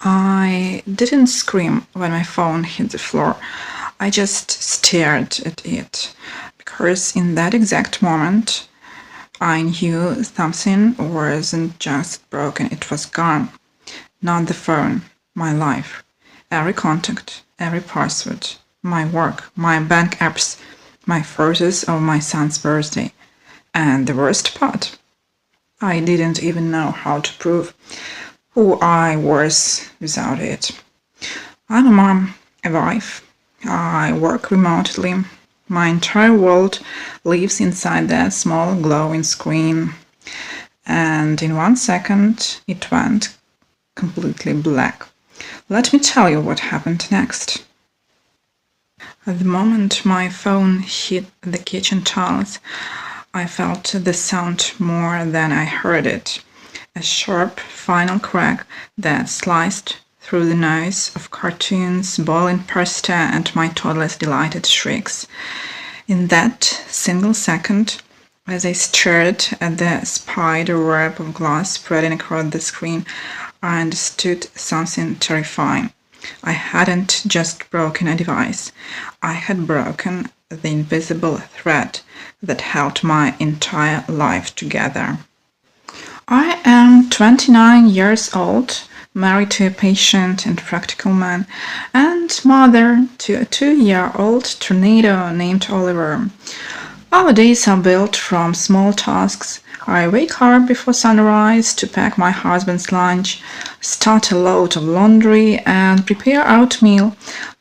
I didn't scream when my phone hit the floor. I just stared at it, because in that exact moment, I knew something wasn't just broken, it was gone. Not the phone, my life. Every contact, every password, my work, my bank apps, my photos of my son's birthday. And the worst part, I didn't even know how to prove who I was without it. I'm a mom, a wife. I work remotely. My entire world lives inside that small glowing screen. And in 1 second, it went completely black. Let me tell you what happened next. At the moment my phone hit the kitchen tiles, I felt the sound more than I heard it. A sharp, final crack that sliced through the noise of cartoons, boiling pasta, and my toddler's delighted shrieks. In that single second, as I stared at the spider web of glass spreading across the screen, I understood something terrifying. I hadn't just broken a device. I had broken the invisible thread that held my entire life together. I am 29 years old, married to a patient and practical man, and mother to a 2-year-old tornado named Oliver. Our days are built from small tasks. I wake up before sunrise to pack my husband's lunch, start a load of laundry, and prepare oatmeal,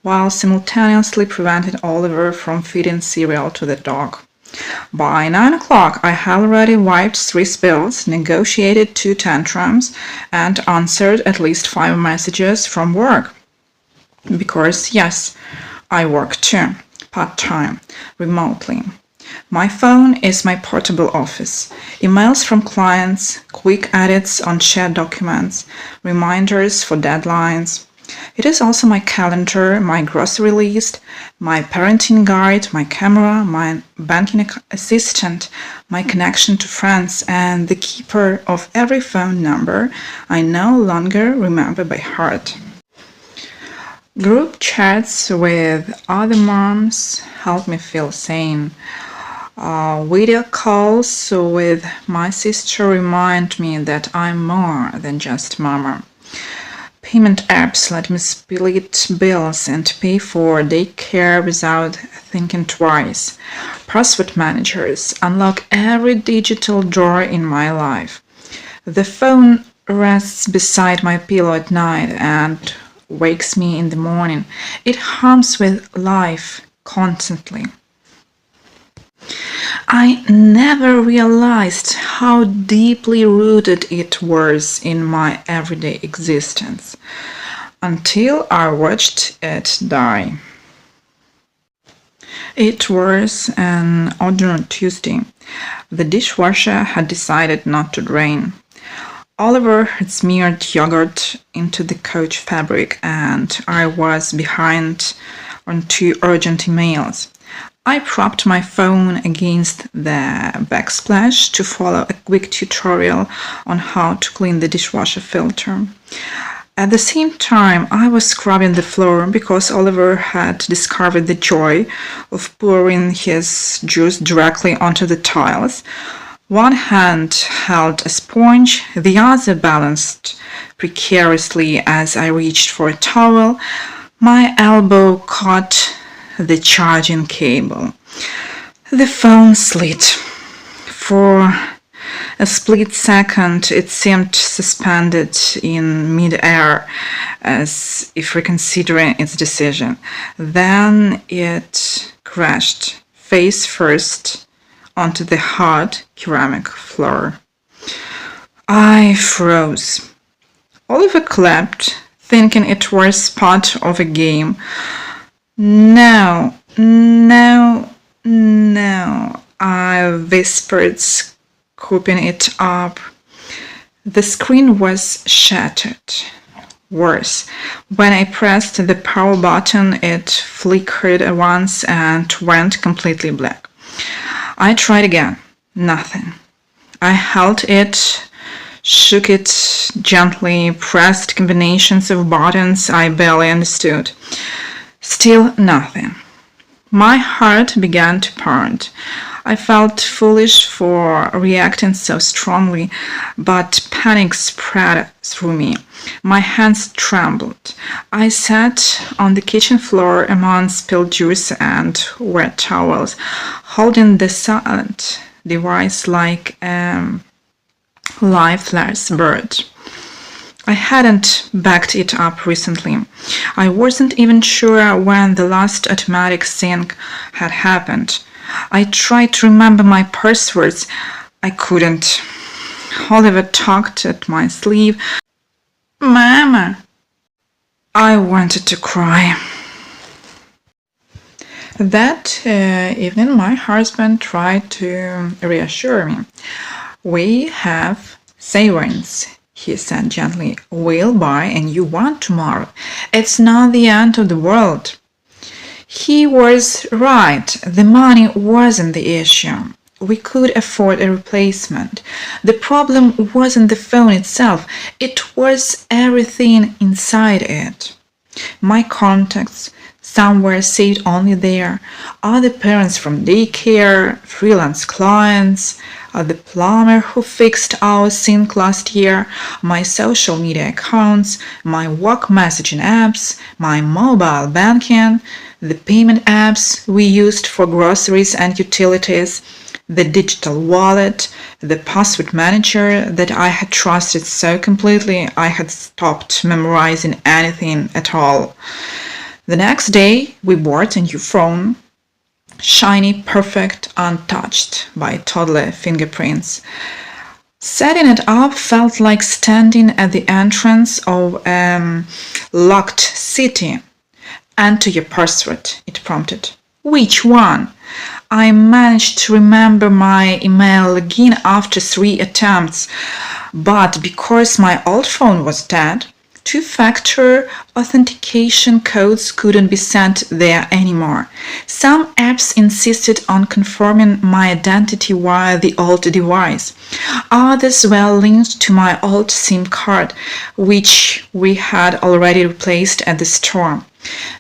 while simultaneously preventing Oliver from feeding cereal to the dog. By 9 o'clock, I had already wiped 3 spills, negotiated 2 tantrums, and answered at least 5 messages from work. Because, yes, I work too, part-time, remotely. My phone is my portable office. Emails from clients, quick edits on shared documents, reminders for deadlines. It is also my calendar, my grocery list, my parenting guide, my camera, my banking assistant, my connection to friends, and the keeper of every phone number I no longer remember by heart. Group chats with other moms help me feel sane. Video calls with my sister remind me that I'm more than just mama. Payment apps let me split bills and pay for daycare without thinking twice. Password managers unlock every digital drawer in my life. The phone rests beside my pillow at night and wakes me in the morning. It hums with life constantly. I never realized how deeply rooted it was in my everyday existence until I watched it die. It was an ordinary Tuesday. The dishwasher had decided not to drain. Oliver had smeared yogurt into the couch fabric, and I was behind on 2 urgent emails. I propped my phone against the backsplash to follow a quick tutorial on how to clean the dishwasher filter. At the same time, I was scrubbing the floor because Oliver had discovered the joy of pouring his juice directly onto the tiles. One hand held a sponge, the other balanced precariously as I reached for a towel. My elbow caught the charging cable. The phone slid. For a split second, it seemed suspended in mid-air, as if reconsidering its decision. Then it crashed face first onto the hard ceramic floor. I froze. Oliver clapped, thinking it was part of a game. No, no, no, I whispered, scooping it up. The screen was shattered. Worse, when I pressed the power button, it flickered once and went completely black. I tried again. Nothing. I held it shook it gently, pressed combinations of buttons I barely understood. Still nothing. My heart began to pound. I felt foolish for reacting so strongly, but panic spread through me. My hands trembled. I sat on the kitchen floor among spilled juice and wet towels, holding the silent device like a lifeless bird. I hadn't backed it up recently. I wasn't even sure when the last automatic sync had happened. I tried to remember my passwords. I couldn't. Oliver tugged at my sleeve. Mama! I wanted to cry. That evening, my husband tried to reassure me. We have savings, he said gently. We'll buy a new one tomorrow. It's not the end of the world. He was right. The money wasn't the issue. We could afford a replacement. The problem wasn't the phone itself. It was everything inside it. My contacts, some were saved only there. Other parents from daycare, freelance clients, the plumber who fixed our sink last year, my social media accounts, my work messaging apps, my mobile banking, the payment apps we used for groceries and utilities, the digital wallet, the password manager that I had trusted so completely I had stopped memorizing anything at all. The next day, we bought a new phone, shiny, perfect, untouched by toddler fingerprints. Setting it up felt like standing at the entrance of a locked city. Enter your password, it prompted. Which one? I managed to remember my email login after 3 attempts, but because my old phone was dead, two-factor authentication codes couldn't be sent there anymore. Some apps insisted on confirming my identity via the old device. Others were linked to my old SIM card, which we had already replaced at the store.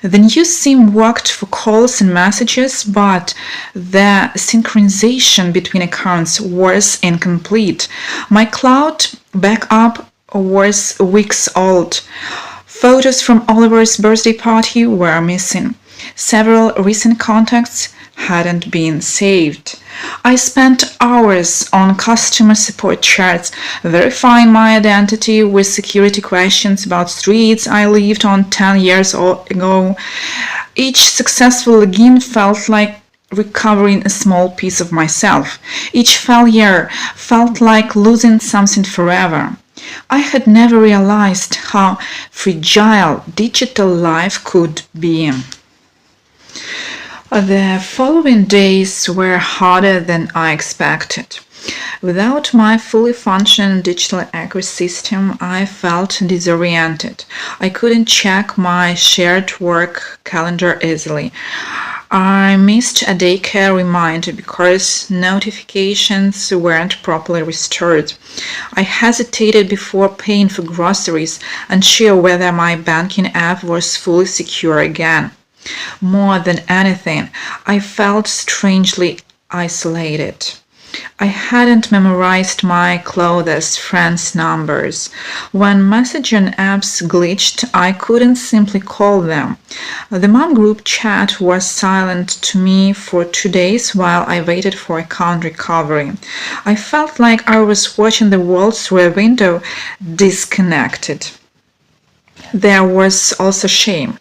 The new SIM worked for calls and messages, but the synchronization between accounts was incomplete. My cloud backup was weeks old. Photos from Oliver's birthday party were missing. Several recent contacts hadn't been saved. I spent hours on customer support chats, verifying my identity with security questions about streets I lived on 10 years ago. Each successful login felt like recovering a small piece of myself. Each failure felt like losing something forever. I had never realized how fragile digital life could be. The following days were harder than I expected. Without my fully functioning digital ecosystem, I felt disoriented. I couldn't check my shared work calendar easily. I missed a daycare reminder because notifications weren't properly restored. I hesitated before paying for groceries, unsure whether my banking app was fully secure again. More than anything, I felt strangely isolated. I hadn't memorized my closest friends' numbers. When messaging apps glitched, I couldn't simply call them. The mom group chat was silent to me for 2 days while I waited for account recovery. I felt like I was watching the world through a window, disconnected. There was also shame.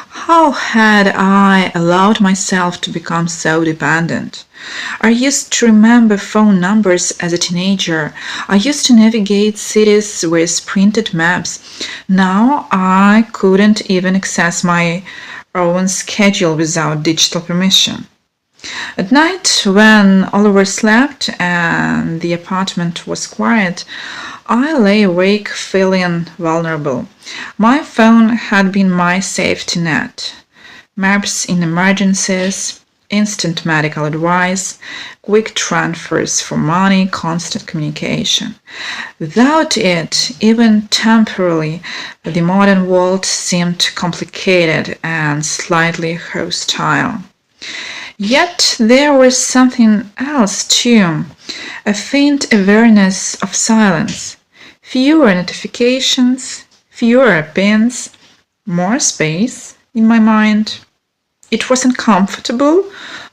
How had I allowed myself to become so dependent? I used to remember phone numbers as a teenager. I used to navigate cities with printed maps. Now I couldn't even access my own schedule without digital permission. At night, when Oliver slept and the apartment was quiet, I lay awake feeling vulnerable. My phone had been my safety net. Maps in emergencies, instant medical advice, quick transfers for money, constant communication. Without it, even temporarily, the modern world seemed complicated and slightly hostile. Yet there was something else too, a faint awareness of silence, fewer notifications, fewer pings, more space in my mind. It wasn't comfortable,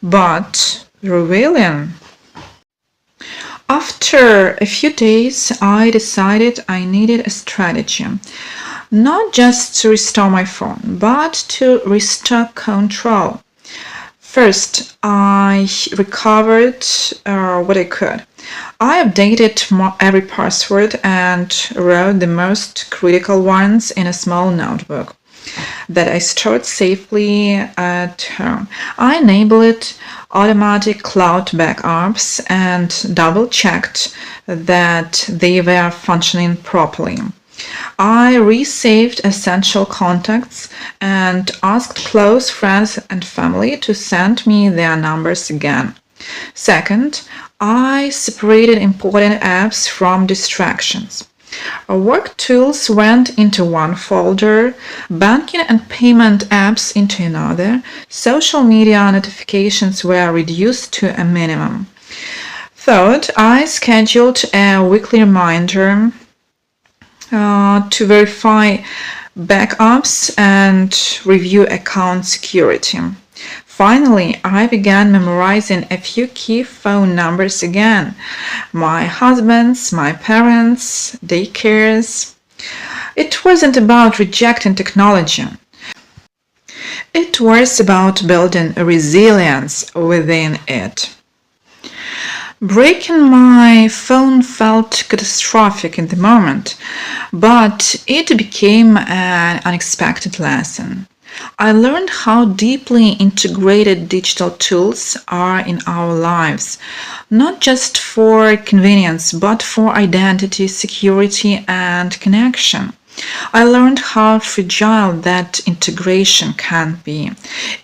but revealing. After a few days, I decided I needed a strategy. Not just to restore my phone, but to restore control. First, I recovered what I could. I updated every password and wrote the most critical ones in a small notebook that I stored safely at home. I enabled automatic cloud backups and double-checked that they were functioning properly. I resaved essential contacts and asked close friends and family to send me their numbers again. Second, I separated important apps from distractions. Work tools went into one folder, banking and payment apps into another, social media notifications were reduced to a minimum. Third, I scheduled a weekly reminder to verify backups and review account security. Finally, I began memorizing a few key phone numbers again. My husband's, my parents', daycare's. It wasn't about rejecting technology. It was about building a resilience within it. Breaking my phone felt catastrophic in the moment, but it became an unexpected lesson. I learned how deeply integrated digital tools are in our lives, not just for convenience, but for identity, security, and connection. I learned how fragile that integration can be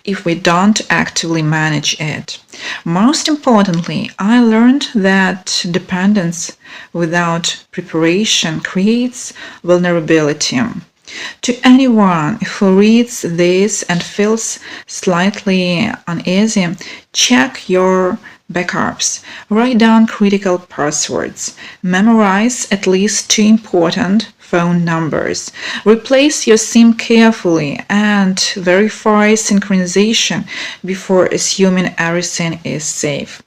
if we don't actively manage it. Most importantly, I learned that dependence without preparation creates vulnerability. To anyone who reads this and feels slightly uneasy, check your backups, write down critical passwords, memorize at least 2 important phone numbers, replace your SIM carefully, and verify synchronization before assuming everything is safe.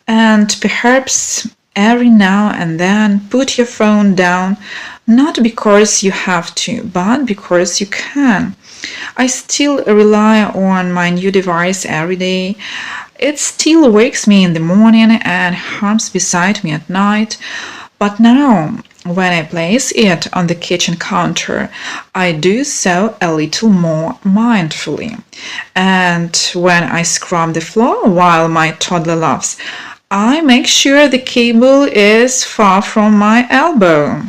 And perhaps every now and then put your phone down, not because you have to, but because you can. I still rely on my new device every day. It still wakes me in the morning and hums beside me at night. But now, when I place it on the kitchen counter, I do so a little more mindfully. And when I scrub the floor while my toddler laughs, I make sure the cable is far from my elbow.